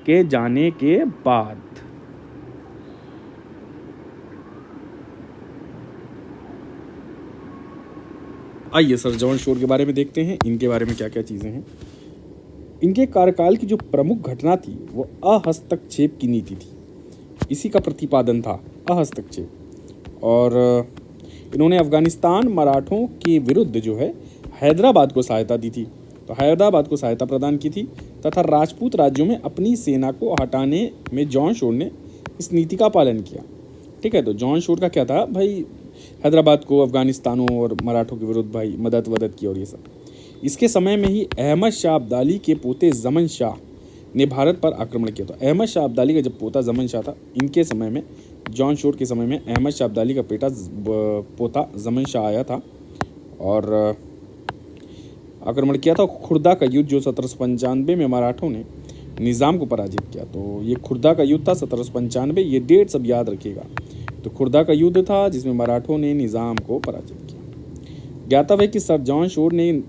के जाने के बाद। आइए सर जॉन शोर के बारे में देखते हैं, इनके बारे में क्या क्या चीज़ें हैं। इनके कार्यकाल की जो प्रमुख घटना थी वो अहस्तक्षेप की नीति थी। इसी का प्रतिपादन था अहस्तक्षेप। और इन्होंने अफगानिस्तान मराठों के विरुद्ध जो है हैदराबाद को सहायता दी थी। तो हैदराबाद को सहायता प्रदान की थी तथा राजपूत राज्यों में अपनी सेना को हटाने में जॉन शोर ने इस नीति का पालन किया। ठीक है, तो जॉन शोर का क्या था भाई, हैदराबाद को अफगानिस्तानों और मराठों के विरुद्ध भाई मदद की और ये सब। इसके समय में ही अहमद शाह अब्दाली के पोते जमन शाह ने भारत पर आक्रमण किया। तो अहमद शाह अब्दाली का जब पोता जमन शाह था, इनके समय में जॉन शोर के समय में अहमद शाह अब्दाली का पोता जमन शाह आया था और आक्रमण किया था। खुर्दा का युद्ध जो 1795 में मराठों ने निज़ाम को पराजित किया। तो ये खुर्दा का युद्ध था 1795, ये डेट सब याद रखिएगा। तो खुर्दा का युद्ध था जिसमें मराठों ने निज़ाम को पराजित किया। ज्ञातव्य है कि सर जॉन शोर ने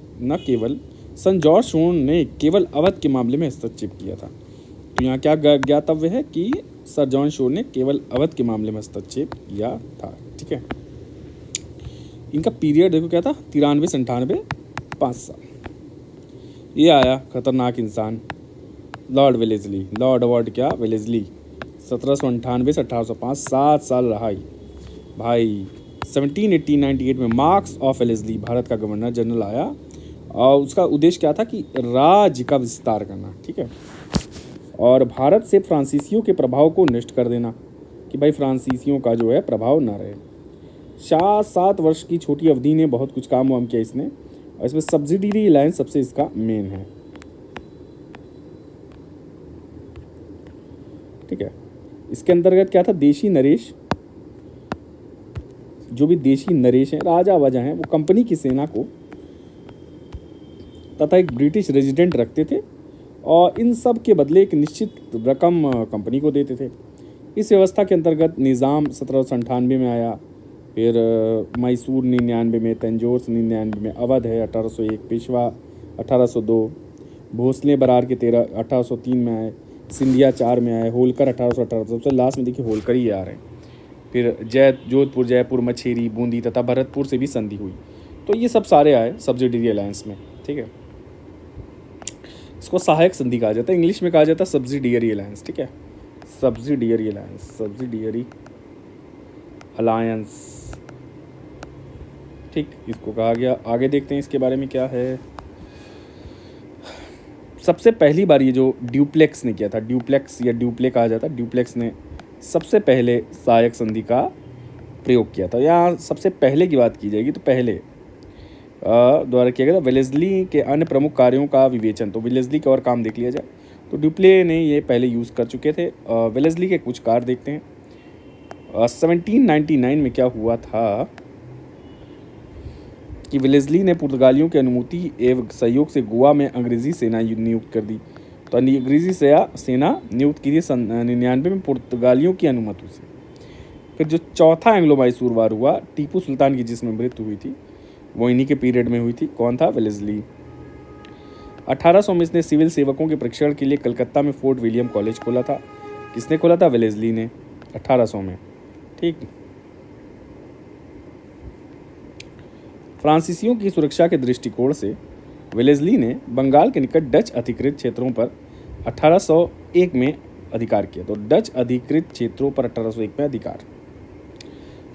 केवल अवध के मामले में हस्तक्षेप किया था। तो यहाँ क्या ज्ञातव्य है कि सर जॉन शोर ने केवल अवध के मामले में हस्तक्षेप किया था। ठीक है, इनका पीरियड देखो क्या था, 93 से 98, 5 साल। ये आया खतरनाक इंसान लॉर्ड वेलेस्ली। लॉर्ड अवार्ड क्या? वेलेस्ली। 1798 से 1805, 7 साल रहा भाई। 1798 में मार्क्स ऑफ वेलेस्ली भारत का गवर्नर जनरल आया और उसका उद्देश्य क्या था कि राज्य का विस्तार करना। ठीक है, और भारत से फ्रांसीसियों के प्रभाव को नष्ट कर देना कि भाई फ्रांसीसियों का जो है प्रभाव ना रहे। 7 वर्ष की छोटी अवधि ने बहुत कुछ काम वाम किया इसने, और इसमें सब्सिडियरी अलायंस सबसे इसका मेन है। ठीक है, इसके अंतर्गत क्या था, देशी नरेश, जो भी देशी नरेश हैं, राजा वाजा हैं, वो कंपनी की सेना को तथा एक ब्रिटिश रेजिडेंट रखते थे और इन सब के बदले एक निश्चित रकम कंपनी को देते थे। इस व्यवस्था के अंतर्गत निज़ाम 1798 में आया, फिर मैसूर 99 में, तंजौर 99 में, अवध है 1801, पेशवा 1802, भोसले बरार के 1803 में आए, सिंधिया 4 में आए, होलकर 1818, सबसे लास्ट में देखिए होलकर ही आ रहे हैं। फिर जोधपुर, जयपुर, मछेरी, बूंदी तथा भरतपुर से भी संधि हुई। तो ये सब सारे आए सब्सिडियरी अलायंस में। ठीक है, इसको सहायक संधि कहा जाता है, इंग्लिश में कहा जाता है सब्सिडियरी अलायंस। ठीक है, सब्सिडियरी अलायंस, सब्सिडियरी अलायंस। ठीक, इसको कहा गया। आगे देखते हैं इसके बारे में क्या है। सबसे पहली बार ये जो ड्यूप्लेक्स ने किया था, ड्यूप्लेक्स या ड्यूप्ले कहा जाता है, ड्यूप्लेक्स ने सबसे पहले सहायक संधि का प्रयोग किया था। यहाँ सबसे पहले की बात की जाएगी तो पहले द्वारा किया गया था। वेलेस्ली के अन्य प्रमुख कार्यों का विवेचन, तो वेलेस्ली के और काम देख लिया जाए तो ड्यूप्ले ने ये पहले यूज़ कर चुके थे। वेलेस्ली के कुछ कार्य देखते हैं। 1799 में क्या हुआ था कि वेलेस्ली ने पुर्तगालियों की अनुमति एवं सहयोग से गोवा में अंग्रेजी सेना नियुक्त कर दी। तो अंग्रेजी सेना नियुक्त की थी 99 में पुर्तगालियों की अनुमति से। फिर जो चौथा एंग्लो मैसूर वार हुआ टीपू सुल्तान की जिसमें मृत्यु हुई थी वो इन्हीं के पीरियड में हुई थी। कौन था? वेलेस्ली। 1800 में इसने सिविल सेवकों के प्रशिक्षण के लिए कलकत्ता में फोर्ट विलियम कॉलेज खोला था। किसने खोला था? वेलेस्ली ने, 1800 में। ठीक। फ्रांसीसियों की सुरक्षा के दृष्टिकोण से वेलेस्ली ने बंगाल के निकट डच अधिकृत क्षेत्रों पर 1801 में अधिकार किया। तो डच अधिकृत क्षेत्रों पर 1801 में अधिकार।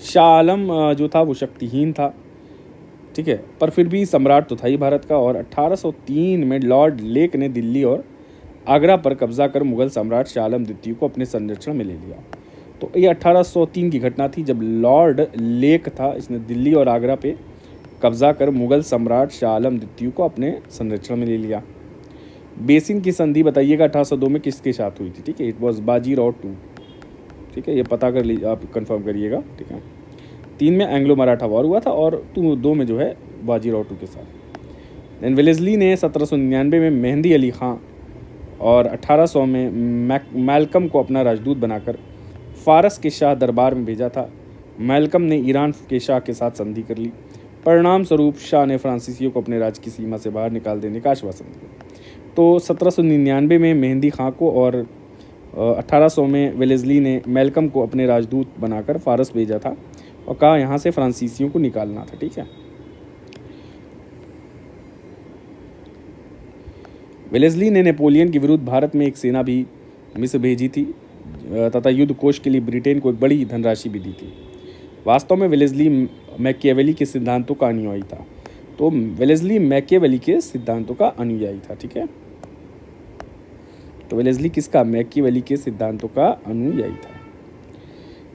शाह आलम जो था वो शक्तिहीन था, ठीक है, पर फिर भी सम्राट तो था ही भारत का। और 1803 में लॉर्ड लेक ने दिल्ली और आगरा पर कब्जा कर मुगल सम्राट शाह आलम द्वितीय को अपने संरक्षण में ले लिया। तो ये 1803 की घटना थी जब लॉर्ड लेक था, इसने दिल्ली और आगरा पे कब्जा कर मुगल सम्राट शाह आलम द्वितीय को अपने संरक्षण में ले लिया। बेसिन की संधि बताइएगा 1802 में किसके साथ हुई थी? ठीक है, इट वॉज बाजीराव टू। ठीक है, ये पता कर लीजिए, आप कंफर्म करिएगा। ठीक है, 3 में एंग्लो मराठा वॉर हुआ था और 2 में जो है बाजीराव टू के साथ। देन वेलेस्ली ने 1799 में मेहंदी अली खां और 1800 में मैल्कम को अपना राजदूत बनाकर फारस के शाह दरबार में भेजा था। मैल्कम ने ईरान के शाह के साथ संधि कर ली। परिणाम स्वरूप शाह ने फ्रांसीसियों को अपने राज्य की सीमा से बाहर निकाल देने का आश्वासन दिया। तो 1799 में मेहंदी खां को और 1800 में वेलेस्ली ने मैल्कम को अपने राजदूत बनाकर फारस भेजा था और कहा यहाँ से फ्रांसीसियों को निकालना था। ठीक है, वेलेस्ली ने नेपोलियन के विरुद्ध भारत में एक सेना भी मिस्र भेजी थी तथा युद्ध कोष के लिए ब्रिटेन को एक बड़ी धनराशि भी दी थी। वास्तव में वेलेस्ली मैकियावेली के सिद्धांतों का अनुयायी था। तो वेलेस्ली मैकियावेली के सिद्धांतों का अनुयायी था। ठीक है, तो वेलेस्ली किसका? मैकियावेली के सिद्धांतों का अनुयायी था।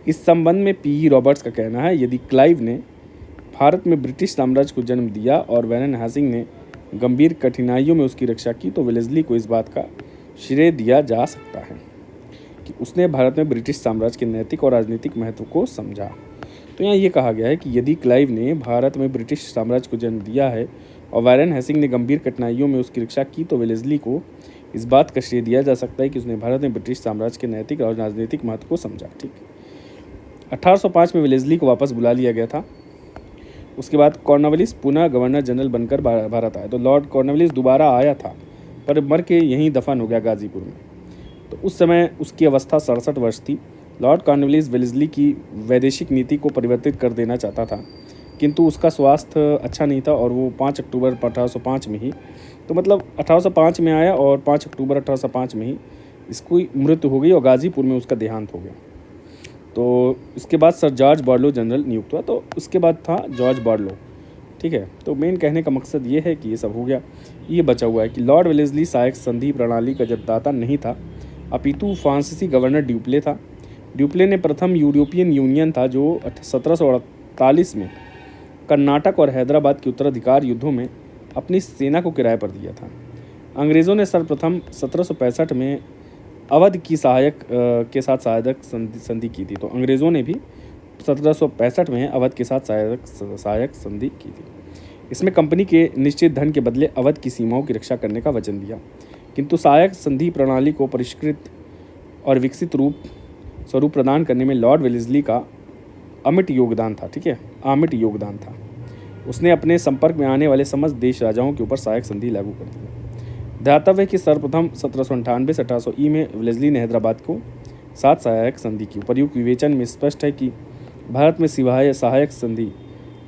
इस संबंध में पी रॉबर्ट्स का कहना है, यदि क्लाइव ने भारत में ब्रिटिश साम्राज्य को जन्म दिया और वैरन हेस्टिंग्स ने गंभीर कठिनाइयों में उसकी रक्षा की, तो वेलेस्ली को इस बात का श्रेय दिया जा सकता है कि उसने भारत में ब्रिटिश साम्राज्य के नैतिक और राजनीतिक महत्व को समझा। तो यहाँ ये कहा गया है कि यदि क्लाइव ने भारत में ब्रिटिश साम्राज्य को जन्म दिया है और वैरन हेस्टिंग्स ने गंभीर कठिनाइयों में उसकी रक्षा की, तो वेलेस्ली को इस बात का श्रेय दिया जा सकता है कि उसने भारत में ब्रिटिश साम्राज्य के नैतिक और राजनीतिक महत्व को समझा। ठीक, 1805 में वेलेस्ली को वापस बुला लिया गया था। उसके बाद कॉर्नवालिस पुनः गवर्नर जनरल बनकर भारत आया। तो लॉर्ड कॉर्नवालिस दोबारा आया था पर मर के यहीं दफन हो गया गाजीपुर में। तो उस समय उसकी अवस्था 67 वर्ष थी। लॉर्ड कॉर्नवालिस वेलेस्ली की वैदेशिक नीति को परिवर्तित कर देना चाहता था, किंतु उसका स्वास्थ्य अच्छा नहीं था और वो 5 अक्टूबर 1805 में ही, तो मतलब 1805 में आया और 5 अक्टूबर 1805 में ही इसकी मृत्यु हो गई और गाजीपुर में उसका देहांत हो गया। तो इसके बाद सर जॉर्ज बार्लो जनरल नियुक्त हुआ। तो उसके बाद था जॉर्ज बार्लो। ठीक है, तो मेन कहने का मकसद ये है कि ये सब हो गया। ये बचा हुआ है कि लॉर्ड वेलेस्ली सहायक संधि प्रणाली का जन्मदाता नहीं था, अपितु फ्रांसीसी गवर्नर ड्यूप्ले था। ड्यूप्ले ने प्रथम यूरोपियन यूनियन था जो 1748 में कर्नाटक और हैदराबाद के उत्तराधिकार युद्धों में अपनी सेना को किराए पर दिया था। अंग्रेज़ों ने सर्वप्रथम 1765 में अवध की सहायक के साथ सहायक संधि की थी। तो अंग्रेज़ों ने भी 1765 में अवध के साथ सहायक संधि की थी। इसमें कंपनी के निश्चित धन के बदले अवध की सीमाओं की रक्षा करने का वचन दिया, किंतु सहायक संधि प्रणाली को परिष्कृत और विकसित स्वरूप प्रदान करने में लॉर्ड वेलेस्ली का अमिट योगदान था। ठीक है, अमिट योगदान था। उसने अपने संपर्क में आने वाले समस्त देश राजाओं के ऊपर सहायक संधि लागू कर दी। ध्यातव्य है कि सर्वप्रथम 1798 से 1800 ई में वेलेस्ली ने हैदराबाद को साथ सहायक संधि की। उपर्युक्त विवेचन में स्पष्ट है कि भारत में सिवाय सहायक संधि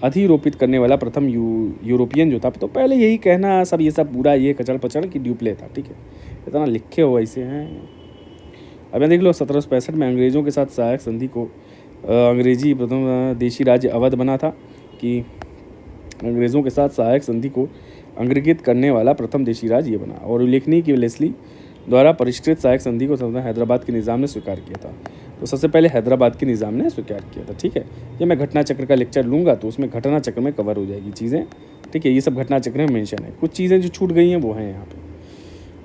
अधिरोपित करने वाला प्रथम यूरोपियन जो था, तो पहले यही कहना सब ये सब पूरा ये कचड़ पचड़ कि ड्यूप्ले था। ठीक है, इतना लिखे हो ऐसे हैं। अब यहाँ देख लो 1765 में अंग्रेज़ों के साथ सहायक संधि को अंग्रेजी प्रथम देशी राज्य अवध बना था कि अंग्रेज़ों के साथ सहायक संधि को अंगीकृत करने वाला प्रथम देशी राज्य ये बना। और उल्लेखनीय कि लेस्ली द्वारा परिष्कृत सहायक संधि को संविधान हैदराबाद के निज़ाम ने स्वीकार किया था। तो सबसे पहले हैदराबाद के निज़ाम ने स्वीकार किया था। ठीक है, ये मैं घटना चक्र का लेक्चर लूँगा तो उसमें घटना चक्र में कवर हो जाएगी चीज़ें। ठीक है, ये सब घटना चक्र में मेंशन है। कुछ चीज़ें जो छूट गई हैं वो हैं यहाँ पे।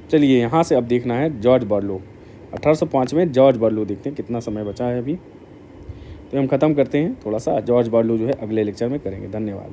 चलिए यहाँ से अब देखना है जॉर्ज बार्लो। 1805 में जॉर्ज बार्लो देखते हैं, कितना समय बचा है अभी। तो हम ख़त्म करते हैं थोड़ा सा। जॉर्ज बार्लो जो है अगले लेक्चर में करेंगे। धन्यवाद।